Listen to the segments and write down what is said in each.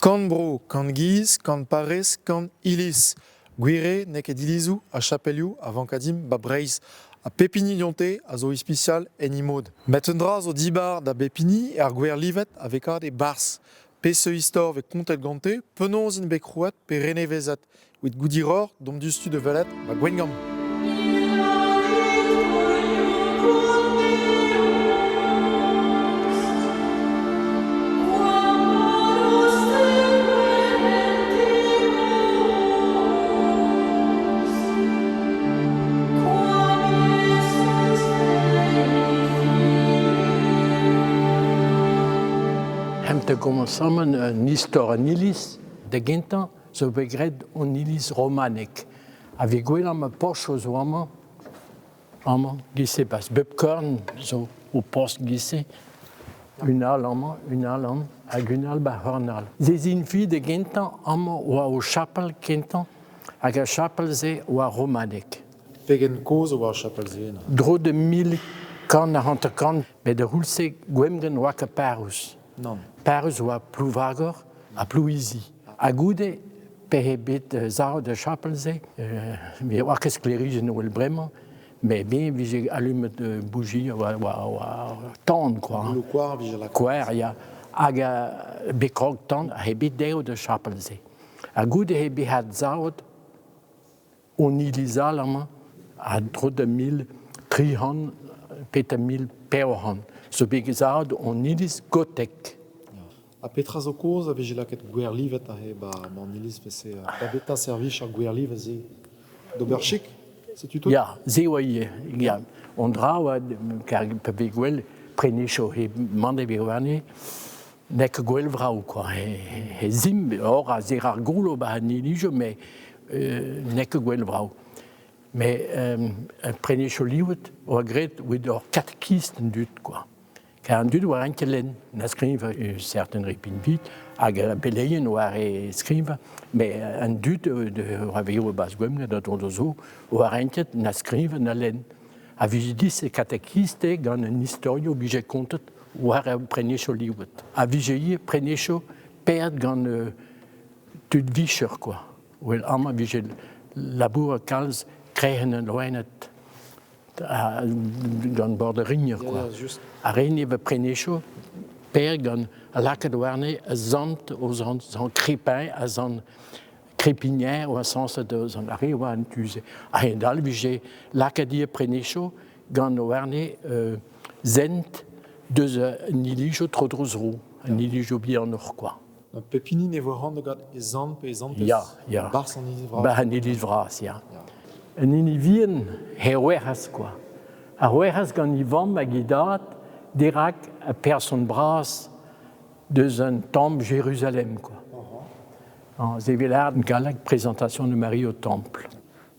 Kan bro, kan giz, kan pares, kan ilis. Guire nek edilizu a chapeliou avant kadim ba breiz. A pepini dionte a zo ispicial en imod. Met un dra zo dibar da bepini er gwer livet avec ad e bars. Pe se histor ve kontet gante, penons in bekrouet pe renevezet. Wit goudiror, dom du stu de velet, ba gwengam. Hem te komen samen een histoire nilis de gintan, zo begrijpt on nilis romanek. Avec gwela me poche zo allemaal gisse pas bubkorn zo au post gisse. Une al ag une al ba hornal. Ze zien fi de gintan allemaal wa au chapel gintan, ag a chapel ze wa romanek. Pegen koz o war chapelzena. Dro de 1000 kan na hante kan, met de hulse gwemgen wa ke parus. Non. Parus wa pluvagor a pluizi. A goude pehebit zao de chapelze, mais wa ke sclérigen ou le brement, mais bien vi j'ai allume de bougie wa tond quoi. Le quar vige la Quer ya aga bekrog tond hebit deo de chapelze. A goude hebi hat zao on ilisal a dro de 1300 peta 1000 peohan. So begezad on ilis gotek. A petra zo koz a vige la ket gwer livet a he ba man ilis vese da beta servich ar gwer livet ze d'oberchik. C'est tu tout? Ja, ze oie. Ja, on dra wa kar pe gwel prenecho he mande be wane nek gwel vrau quoi. He zim or a zerar golo ba nilijo mais nek gwel vrau. Mais prenecho liwet o gret with or catéchisten dut quoi. Car un dut war enkelen na skriva certain repinvit hag beleien war skriva mais un dut de raveo bas gwemne dat on zo war enket na skriva na len a vidi se catéchiste gant un historio bije kontet war prenecho liwet a vigi prenecho perd gant tut vicher quoi wel ama vige labour kalz kregen en loenet gant bord de ringer quoi. A reni ve prenecho per gant a laka douarne a zant o zan crépin a zan crépinière ou a sens de zan a rewa an tuze. A dal vige laka die prenecho gant douarne zent deus nilijo trodrozro, nilijo bianor quoi. Pepini ne voit rande gant e zan pe Ja, ja. Bars an ilis vra. Ba nilis vras, ja. En inivien he oeras quoi. A oeras gant ivan ma gidat dirak a person bras deus un temple Jérusalem quoi. Ze velard un galak présentation de Marie au temple.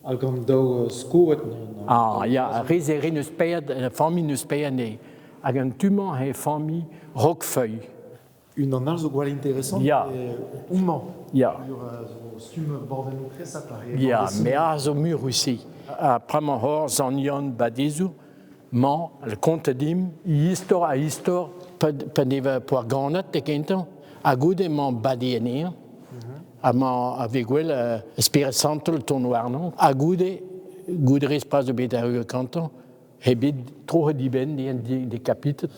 Al gant daou skoet. Ah, ja, rezeri neus pead, famille neus peane. Hag un tuman he famille Roquefeuille. Un an al zo gwal intéressant. Ja. Oumman. Ja. Zo stum bordennou kresat a re. Ja, mais a zo mur aussi. A praman hor zan yon badezou, man, le conte dim, histor a histor, pa neva poar ganet te kentan, a goude man badeener, a man a vegwel Espire Santo le tournoir non, a goude respras de betaru kantan, hebit tro diben des kapitet.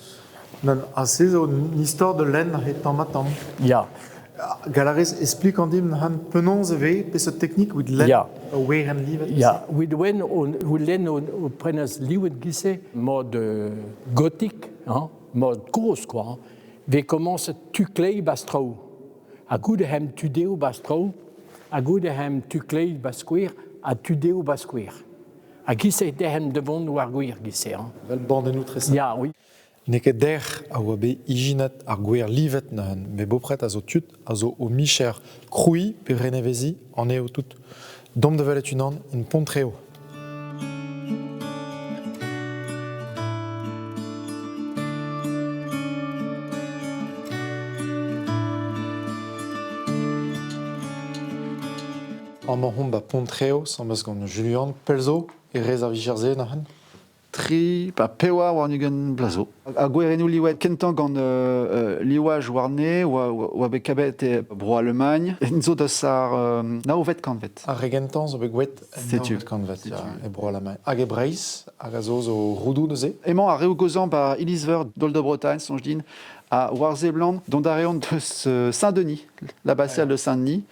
Non, a se zo une histoire de len a he tammatam. Ja, Galarez explique en dim han penons ve pe cette technique with len Ja. a weren livet. ja, wid wen o len o prenas liwet gisse, mode gothique, mode gros quoi, ve commence tu klei bastrou. A goude hem tu deo bastrou, a goude hem tu klei basquir, a tu deo basquir. A gisse de hem devon war gwir gisse. Vel bordennou tresat. Ja, oui. Neket der a oa be ijinet ar gwer livet na han, me bopret a zo tut a zo o micher kroui pe renevezi an eo tout. Dom de velet unan in pontreo. An ma hon ba pontreo, samaz gant Julian pelzo e rez a vijerze na han. tri pa pewa war nugen blazo. A gwerenou liwet kentang gant liwaj war ne oa bet kabet bro Allemagne. Enzo deus ar naovet kanvet. A regentan zo bet gwet Setu. kanvet e bro Allemagne. Hag e Breiz, hag a zo roudou neuze. Emañ a reo gozan ba Ilisver dol de Bretagne, sonj din, a Warzebland, dont a reont deus Saint-Denis, la bassale de Saint-Denis,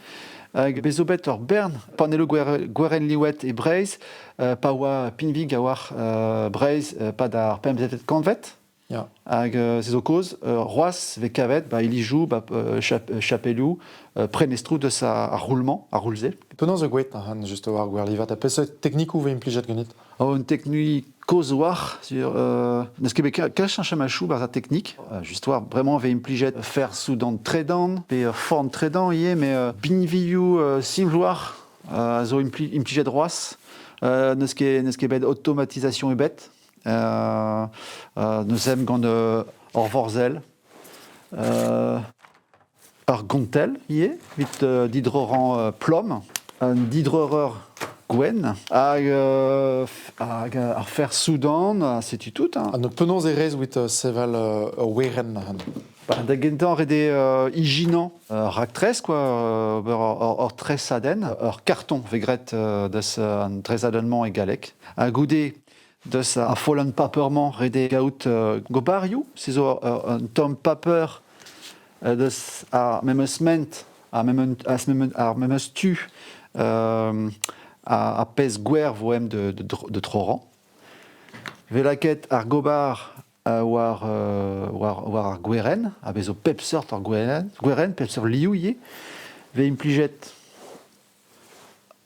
hag bezobet ur Bern, panelo gweren liwet e Breiz, pa oa pinvig a war Breiz pa d'ar pemzetet kanvet, Ya. hag se zo koz, Roaz ve kavet, ba ilijou, ba chapelou, prenestrou deus a roulement, a roulze. Penaos zo gwet an just war gwer livat. A peus teknikou ve implijet ganit. Oh, une technique cause war sur neus ket bet kach un chamachou bar a technique juste war vraiment ve implijet faire soudan tredan pe form tredan ie mais binviou simvloir zo implijet droas neus ket bet automatisation ebet neus em gant or vorzel ar gontel ie vit didroran plom un didroreur Gwen, hag ar fer Soudan, setu tout. Hein. An penaos e rez wit seval weren an. Da gentan rede iginan rak tres, quoi, or tres aden, ur karton vegret deus an tres adenman e galek. A goude deus a folan paperman rede gaout gobarioù, se zo un tom paper deus ar memeus ment, ar memeus tu, a pez gwer voem de troran. Velaket ar gobar war ar gweren, a bezo pep sort ar gweren, pep sort liou ie, ve implijet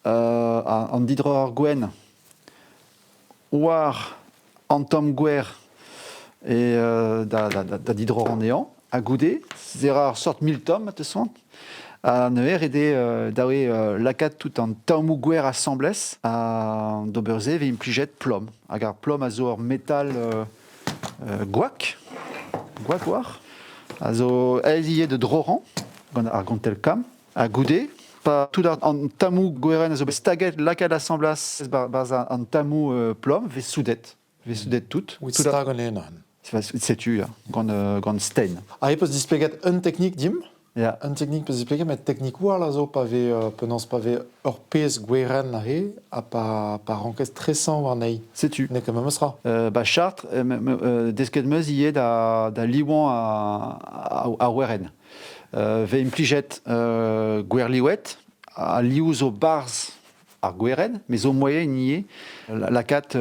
an didro ar gwen war an tom gwer e da didro an ean, a goude, zera ar sort 1000 tom, te soant, a neuer ede daoe lakat tout an taomou gwer a sambles a d'oberze ve implijet plom. Hag ar plom a zo ur metal gwak war. A zo elie de droran gant ar gontel kam. A goude, pa tout an tamou gweren a zo bet staget lakat a samblas barz an tamou plom ve soudet. Ve soudet tout. Wit stag an en an. Setu, ya, gant stein. A e peus displeget un teknik dim. Ya. Un teknik peus displeget, met teknik war la zo pa ve penaos pa ve ur pez gweren a he a pa rankez tresan war nei. Setu. Ne ket meus ra. Ba Chartres, desket meus ie da liouan a weren. Ve implijet gwer liouet, a liou zo barz ar gweren, mais zo moyen ie lakat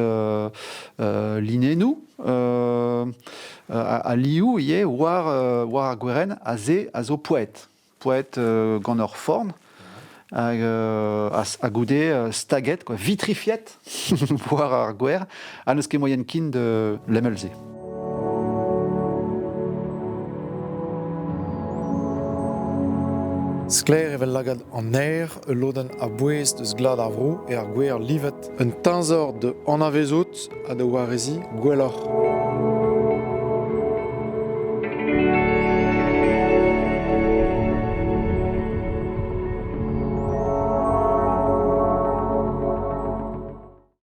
linenou, a liou ie war ar gweren a zo poet. Poet gant ur forn, a goude staget, quoi, vitrifiet war ar gwer, a neus ket moyen kin de lemelze. Sklaer evel lagad an aer, loden a bouez deus glad ar vro e ar gwer livet. Un tinzor de anavezout a de warezi gwellor.